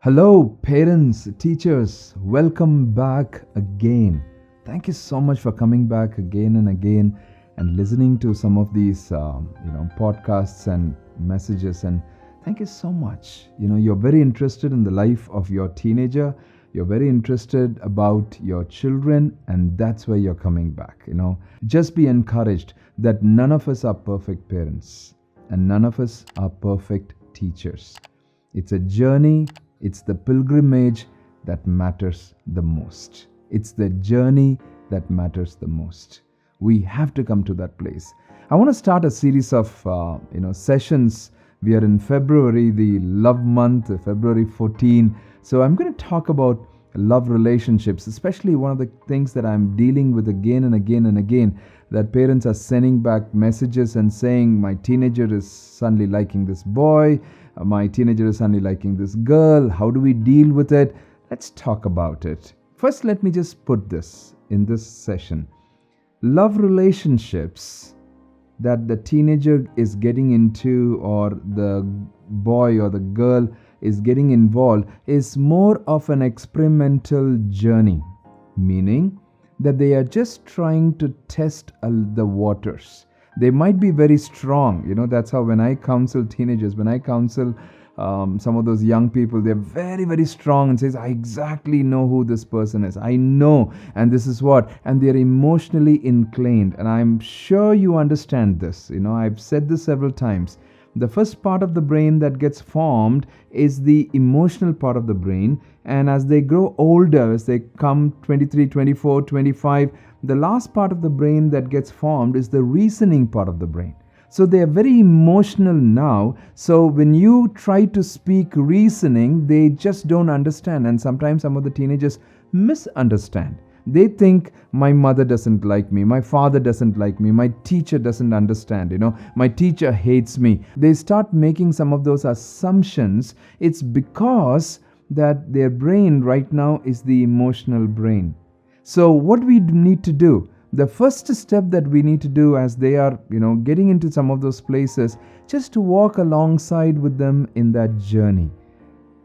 Hello, parents, teachers, welcome back again. Thank you so much for coming back again and again and listening to some of these, podcasts and messages. And thank you so much. You're very interested in the life of your teenager. You're very interested about your children, and that's why you're coming back. Just be encouraged that none of us are perfect parents and none of us are perfect teachers. It's a journey, it's the pilgrimage that matters the most. It's the journey that matters the most. We have to come to that place. I want to start a series of sessions. We are in February, the love month, February 14. So I'm going to talk about love relationships, especially one of the things that I'm dealing with again and again and again, that parents are sending back messages and saying, my teenager is suddenly liking this boy, my teenager is suddenly liking this girl. How do we deal with it? Let's talk about it. First, let me just put this in this session. Love relationships that the teenager is getting into, or the boy or the girl is getting involved, is more of an experimental journey, meaning that they are just trying to test the waters. They might be very strong. That's how when I counsel teenagers, when I counsel some of those young people, they're very, very strong and says, I exactly know who this person is. I know, and this is what. And they're emotionally inclined. And I'm sure you understand this. I've said this several times. The first part of the brain that gets formed is the emotional part of the brain. And as they grow older, as they come 23, 24, 25, the last part of the brain that gets formed is the reasoning part of the brain. So they are very emotional now. So when you try to speak reasoning, they just don't understand. And sometimes some of the teenagers misunderstand. They think my mother doesn't like me, my father doesn't like me, my teacher doesn't understand, my teacher hates me. They start making some of those assumptions. It's because that their brain right now is the emotional brain. So what we need to do, the first step that we need to do as they are, getting into some of those places, just to walk alongside with them in that journey.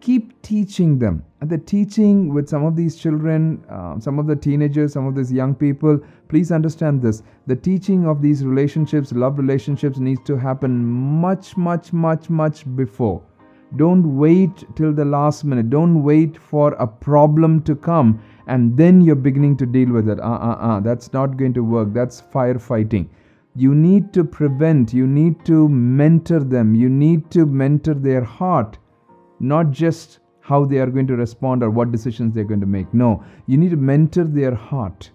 Keep teaching them. And the teaching with some of these children, some of the teenagers, some of these young people, please understand this. The teaching of these relationships, love relationships, needs to happen much, much, much, much before. Don't wait till the last minute. Don't wait for a problem to come and then you're beginning to deal with it. That's not going to work. That's firefighting. You need to prevent. You need to mentor them. You need to mentor their heart. Not just how they are going to respond or what decisions they're going to make. No, you need to mentor their heart.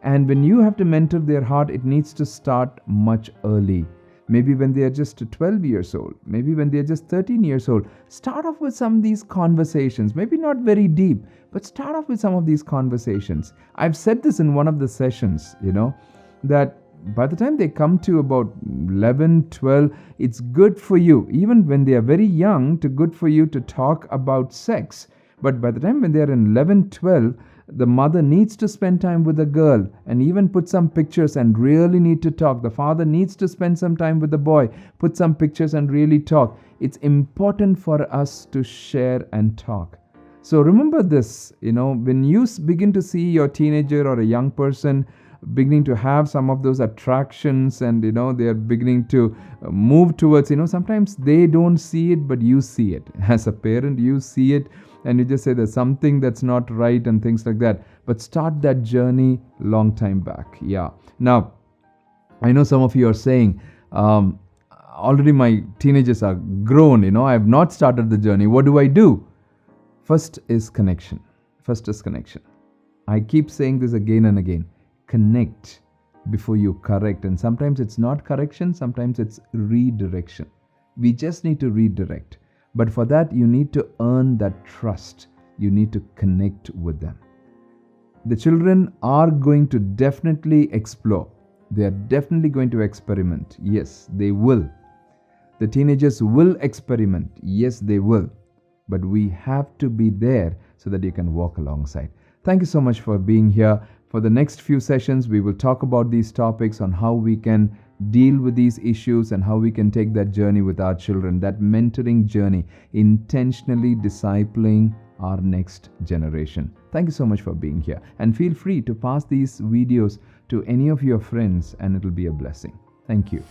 And when you have to mentor their heart, it needs to start much early. Maybe when they are just 12 years old, maybe when they are just 13 years old. Start off with some of these conversations, maybe not very deep, but start off with some of these conversations. I've said this in one of the sessions, that by the time they come to about 11, 12, it's good for you, even when they are very young, good for you to talk about sex. But by the time when they are in 11, 12, the mother needs to spend time with the girl and even put some pictures and really need to talk. The father needs to spend some time with the boy, put some pictures and really talk. It's important for us to share and talk. So remember this, when you begin to see your teenager or a young person beginning to have some of those attractions and they are beginning to move towards, sometimes they don't see it, but you see it. As a parent, you see it and you just say there's something that's not right and things like that. But start that journey long time back. Yeah. Now, I know some of you are saying, already my teenagers are grown, I have not started the journey. What do I do? First is connection. I keep saying this again and again. Connect before you correct. And sometimes it's not correction, sometimes it's redirection. We just need to redirect. But for that, you need to earn that trust. You need to connect with them. The children are going to definitely explore. They are definitely going to experiment. Yes, they will. The teenagers will experiment. Yes, they will. But we have to be there so that you can walk alongside. Thank you so much for being here. For the next few sessions, we will talk about these topics on how we can deal with these issues and how we can take that journey with our children, that mentoring journey, intentionally discipling our next generation. Thank you so much for being here. And feel free to pass these videos to any of your friends, and it will be a blessing. Thank you.